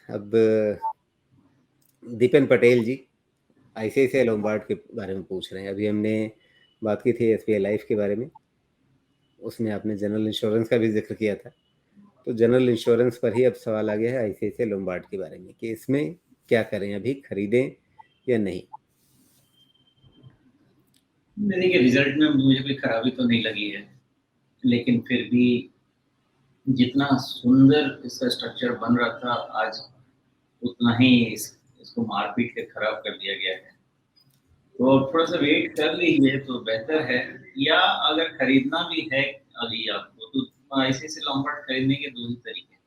अब दीपेन पटेल जी ICICI Lombard के बारे में पूछ रहे हैं। अभी हमने बात की थी एसबीआई लाइफ के बारे में, उसमें आपने जनरल इंश्योरेंस का भी जिक्र किया था। तो जनरल इंश्योरेंस पर ही अब सवाल आ गया है आईसीआईसीआई लोम्बार्ड के बारे में कि इसमें क्या करें, अभी खरीदें या नहीं। देखिए, रिजल्ट में मुझे कोई खराबी तो नहीं लगी है, लेकिन फिर भी जितना सुंदर इसका स्ट्रक्चर बन रहा था आज, उतना ही इसको मार-पीट के खराब कर दिया गया है। तो थोड़ा सा वेट कर लीजिए तो बेहतर है। या अगर खरीदना भी है अभी आपको, तो आईसीआईसीआई लोम्बार्ड खरीदने के 2 ही तरीके हैं।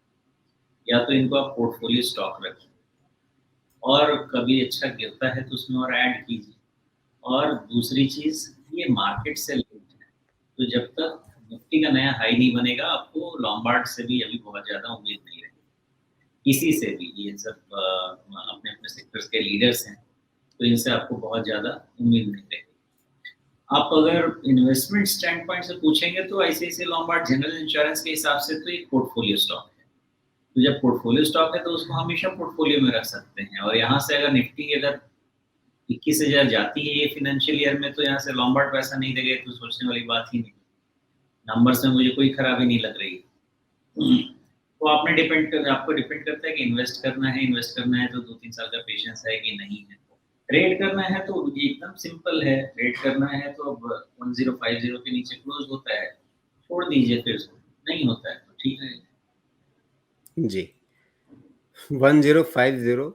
या तो इनको आप पोर्टफोलियो स्टॉक रखिए और कभी अच्छा गिरता है तो उसमें और ऐड कीजिए। और दूसरी चीज़, ये मार्केट से लिंक्ड है, तो जब तक निफ्टी का नया हाई नहीं बनेगा, आपको लोम्बार्ड से भी अभी बहुत ज़्यादा उम्मीद नहीं रहेगी। किसी से भी, ये सब अपने-अपने सेक्टर्स के लीडर्स हैं, तो इनसे आपको बहुत ज़्यादा उम्मीद नहीं रहेगी। आप अगर इन्वेस्टमेंट स्टैंड पॉइंट से पूछेंगे तो आईसीआईसीआई लोम्बार्ड जनरल इंश्योरेंस के हिसाब से तो एक पोर्टफोलियो स्टॉक है। तो जब पोर्टफोलियो स्टॉक है तो उसको हमेशा पोर्टफोलियो में रख सकते हैं। और यहाँ से अगर निफ्टी अगर 21,000 जाती है ये फाइनेंशियल ईयर में, तो यहाँ से लोम्बार्ड पैसा नहीं देगा तो सोचने वाली बात ही नहीं। नंबर्स में मुझे कोई खराबी नहीं लग रही। तो आपको डिपेंड करता है कि इन्वेस्ट करना है तो 2-3 साल का पेशेंस है कि नहीं है। ट्रेड करना है तो एकदम सिंपल है, ट्रेड करना है तो अब 1050 के नीचे क्लोज होता है, छोड़ दीजिए फिर उसको, नहीं होता है तो ठीक है। जी, 1050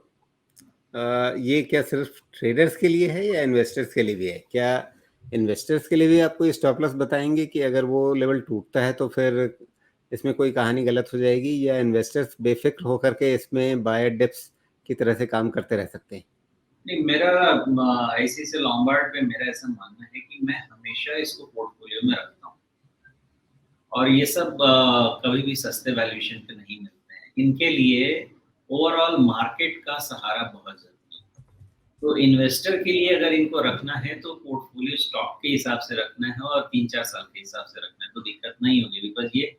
ये क्या सिर्फ ट्रेडर्स के लिए है या इन्वेस्टर्स के लिए भी है? क्या इन्वेस्टर्स के लिए भी आपको स्टॉप लॉस बताएंगे कि अगर वो लेवल टूटता है तो फिर इसमें कोई कहानी गलत हो जाएगी, या इन्वेस्टर्स बेफिक्र होकर के इसमें बाय डिप्स की तरह से काम करते रह सकते हैं? नहीं, मेरा आईसीआईसीआई लोम्बार्ड पे मेरा ऐसा मानना है कि मैं हमेशा इसको पोर्टफोलियो में रखता हूँ। और ये सब कभी भी सस्ते वैल्यूएशन पे नहीं मिलते हैं। इनके लिए ओवरऑल मार्केट का सहारा बहुत ज़रूरी है। तो इन्वेस्टर के लिए अगर इनको रखना है तो पोर्टफोलियो स्टॉक के हिसाब से रखना है और 3-4 साल के हिसाब से रखना है, तो दिक्कत नहीं होगी। बिकॉज़ ये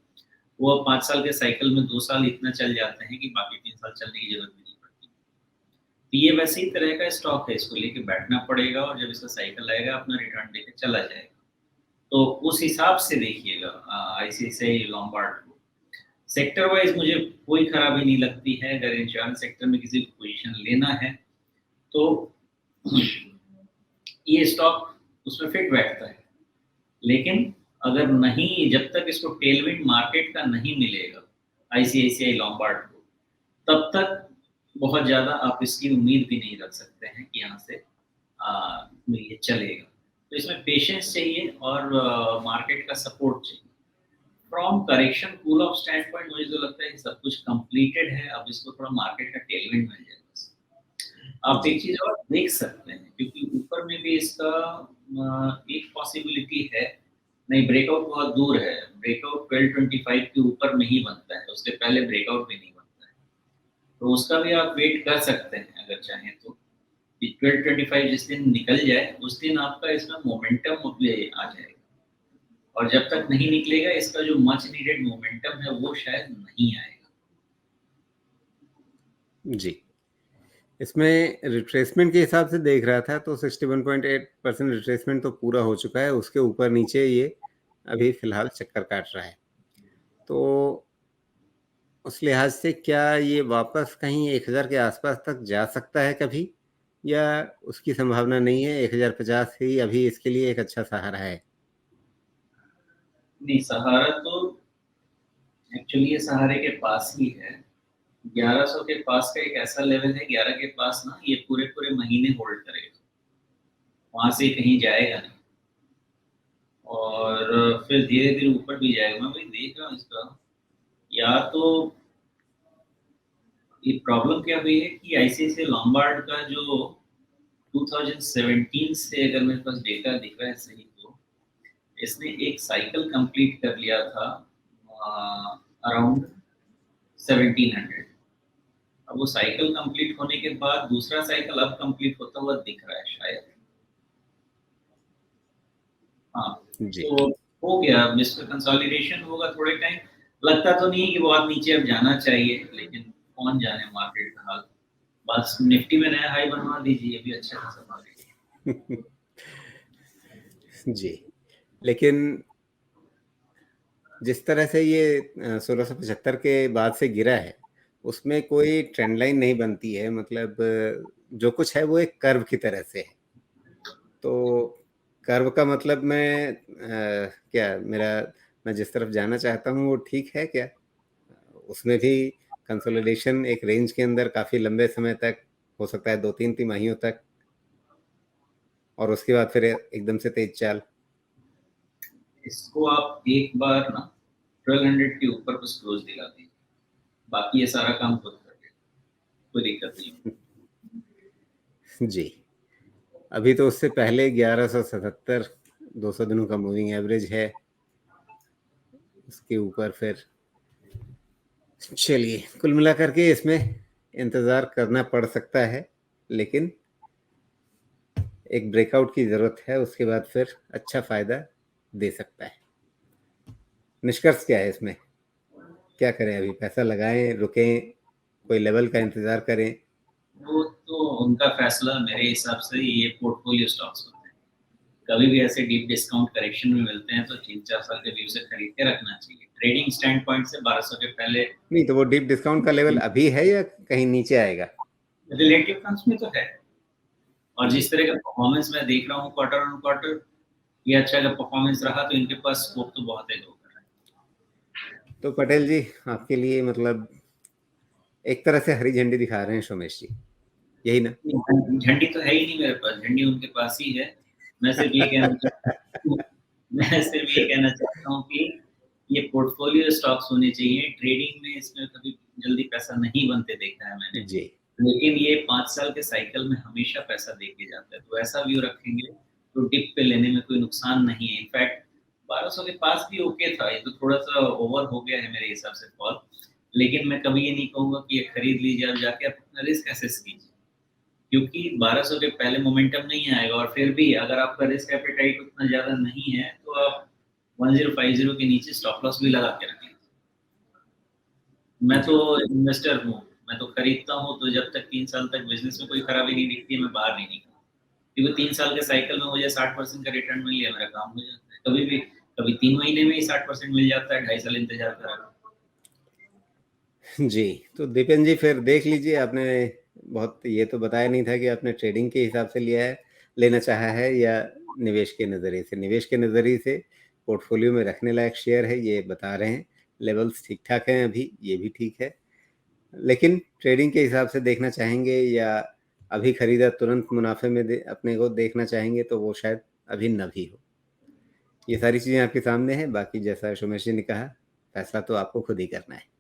वो 5 साल के साइकिल में 2 साल इतना चल जाते हैं कि बाकी 3 साल चलने की ज़रूरत भी नहीं पड़ती। तो ये वैसे ही तरह का स्टॉक है, इसको लेके बैठना पड़ेगा और जब इसका साइकिल आएगा अपना रिटर्न देके चला जाएगा। तो उस हिसाब से देखिएगा आईसीआईसीआई लोम्बार्ड को। सेक्टर वाइज़ मुझे कोई खराबी नहीं लगती है। अगर इंश्योरेंस सेक्टर में किसी को पोज़ीशन लेना है तो ये स्टॉक उसमें फिट बैठता है। लेकिन अगर नहीं, जब तक इसको टेलविंड मार्केट का नहीं मिलेगा आईसीआईसीआई लोम्बार्ड को, तब तक बहुत ज़्यादा आप इसकी उम्मीद भी नहीं रख सकते हैं कि यहाँ से ये चलेगा। तो इसमें पेशेंस चाहिए और मार्केट का सपोर्ट चाहिए। From correction cool off stand point मुझे तो लगता है कि सब कुछ कंप्लीटेड है, अब इसको थोड़ा मार्केट का टेलविंड मिल जाए बस। आप जी। एक चीज़ और देख सकते हैं क्योंकि ऊपर में भी इसका एक पॉसिबिलिटी है। नहीं, ब्रेकआउट बहुत दूर है। ब्रेकआउट 1225 के ऊपर नहीं बनता है, उसके पहले ब्रेकआउट भी नहीं बनता है। तो उसका भी आप वेट कर सकते हैं अगर चाहें तो। 1225 जिस दिन निकल जाए उस दिन आपका इसमें मोमेंटम भी आ जाएगा। और जब तक नहीं निकलेगा इसका जो मच नीडेड मोमेंटम है वो शायद नहीं आएगा। जी, इसमें रिट्रेसमेंट के हिसाब से देख रहा था तो 61.8% रिट्रेसमेंट तो पूरा हो चुका है, उसके ऊपर नीचे ये अभी फिलहाल चक्कर काट रहा है। तो उस लिहाज से क्या ये वापस कहीं 1000 के आसपास तक जा सकता है कभी, या उसकी संभावना नहीं है? 1050 ही अभी इसके लिए एक अच्छा सहारा है। नहीं, सहारा तो एक्चुअली ये सहारे के पास ही है। 1100 के पास का एक ऐसा लेवल है, 11 के पास ना ये पूरे महीने होल्ड करेगा, वहां से कहीं जाएगा नहीं। और फिर धीरे धीरे ऊपर भी जाएगा। मैं वही देख रहा हूँ इसका। या तो ये प्रॉब्लम क्या हुई है कि आईसीआईसीआई लोम्बार्ड का जो 2017 से अगर मेरे पास डेटा दिख रहा है सही, तो इसने एक साइकिल कंप्लीट कर लिया था अराउंड 1700। अब वो साइकिल कंप्लीट होने के बाद दूसरा साइकिल अब कंप्लीट होता हुआ दिख रहा है शायद। हाँ, जी। तो हो गया। इसका कंसोलिडेशन होगा थोड़े टाइम। लगता तो नहीं है कि बहुत नीचे अब जाना चाहिए, लेकिन कौन जाने मार्केट का हाल। बस निफ्टी में नया हाई बनवा दीजिए, ये भी अच्छा खासा मार्केट। जी, लेकिन जिस तरह से ये 1675 के बाद से गिरा है, उसमें कोई ट्रेंड लाइन नहीं बनती है, मतलब जो कुछ है वो एक कर्व की तरह से है। तो कर्व का मतलब क्या मेरा मैं जिस तरफ जाना चाहता हूँ वो ठीक है क्या? उसमें भी कंसोलिडेशन एक रेंज के अंदर काफ़ी लंबे समय तक, हो सकता है 2-3 तिमाहियों तक, और उसके बाद फिर एकदम से तेज चाल। इसको आप एक बार ना 1200 के ऊपर बस क्लोज दिला दीजिए, बाकी ये सारा काम खुद कर लेगा, कोई दिक्कत नहीं। जी, अभी तो उससे पहले 1177 200 दिनों का मूविंग एवरेज है, उसके ऊपर फिर चलिए कुल मिलाकर के इसमें इंतज़ार करना पड़ सकता है, लेकिन एक ब्रेकआउट की ज़रूरत है, उसके बाद फिर अच्छा फ़ायदा दे सकता है। निष्कर्ष क्या है इसमें? क्या करें अभी? पैसा लगाएँ, रुकें, कोई लेवल का इंतज़ार करें? वो तो उनका फैसला, मेरे हिसाब से ये पोर्टफोलियो स्टॉक्स होते हैं। कभी भी ऐसे डीप डिस्काउंट करेक्शन में मिलते हैं तो 3-4 साल के व्यू से खरीद के रखना चाहिए। ट्रेडिंग स्टैंड पॉइंट से 1200 के पहले नहीं, तो वो डीप डिस्काउंट का लेवल अभी है या कहीं नीचे आएगा? रिलेटिव टर्म्स में तो है, और जी। जिस तरह का परफॉर्मेंस मैं देख रहा हूँ क्वार्टर ऑन क्वार्टर, ये अच्छा अगर परफॉर्मेंस रहा तो इनके पास स्कोप तो बहुत है ग्रो करने तो पटेल जी, आपके लिए मतलब एक तरह से हरी झंडी दिखा रहे हैं सोमेश जी, यही ना? की। झंडी तो है ही नहीं मेरे पास, झंडी उनके पास ही है। मैं सिर्फ ये कहना चाहता हूँ मैं सिर्फ ये कहना चाहता हूँ कि ये पोर्टफोलियो स्टॉक्स होने चाहिए। ट्रेडिंग में इसमें कभी जल्दी पैसा नहीं बनते देखा है मैंने। जी। लेकिन ये 5 साल के साइकिल में हमेशा पैसा देके जाता है, तो ऐसा व्यू रखेंगे तो डिप पे लेने में कोई नुकसान नहीं है। इनफैक्ट 1200 के पास भी ओके था, ये तो थोड़ा-सा ओवर हो गया है मेरे हिसाब से फॉल। लेकिन मैं कभी ये नहीं कहूँगा कि ये खरीद लीजिए, अब जाके आप अपना रिस्क असेस कीजिए। क्योंकि 1200 के पहले मोमेंटम नहीं आएगा, और फिर भी अगर आपका रिस्क एपेटाइट उतना ज़्यादा नहीं है, तो आप 1050 के नीचे स्टॉप लॉस भी लगा के रख लीजिए। मैं तो जी। इन्वेस्टर हूँ, मैं तो खरीदता हूँ, तो जब तक 3 साल तक बिज़नेस में कोई खराबी नहीं दिखती है, मैं बाहर नहीं निकलता। क्योंकि 3 साल के साइकिल में मुझे 60% का रिटर्न मिल गया, मेरा काम हो जाता है। कभी 3 महीने में ही 60% मिल जाता है, 2.5 साल इंतज़ार करा के। जी, तो दीपेन जी फिर देख लीजिए, आपने बहुत ये तो बताया नहीं था कि आपने ट्रेडिंग के हिसाब से लेना चाहा है या निवेश के नज़रिए से। निवेश के नज़रिए से पोर्टफोलियो में रखने लायक शेयर है, ये बता रहे हैं। लेवल्स ठीक-ठाक हैं अभी, ये भी ठीक है। लेकिन ट्रेडिंग के हिसाब से देखना चाहेंगे या अभी खरीदा तुरंत मुनाफ़े में दे अपने को देखना चाहेंगे, तो वो शायद अभी न भी हो। ये सारी चीज़ें आपके सामने हैं, बाकी जैसा सोमेश जी ने कहा, फैसला तो आपको खुद ही करना है।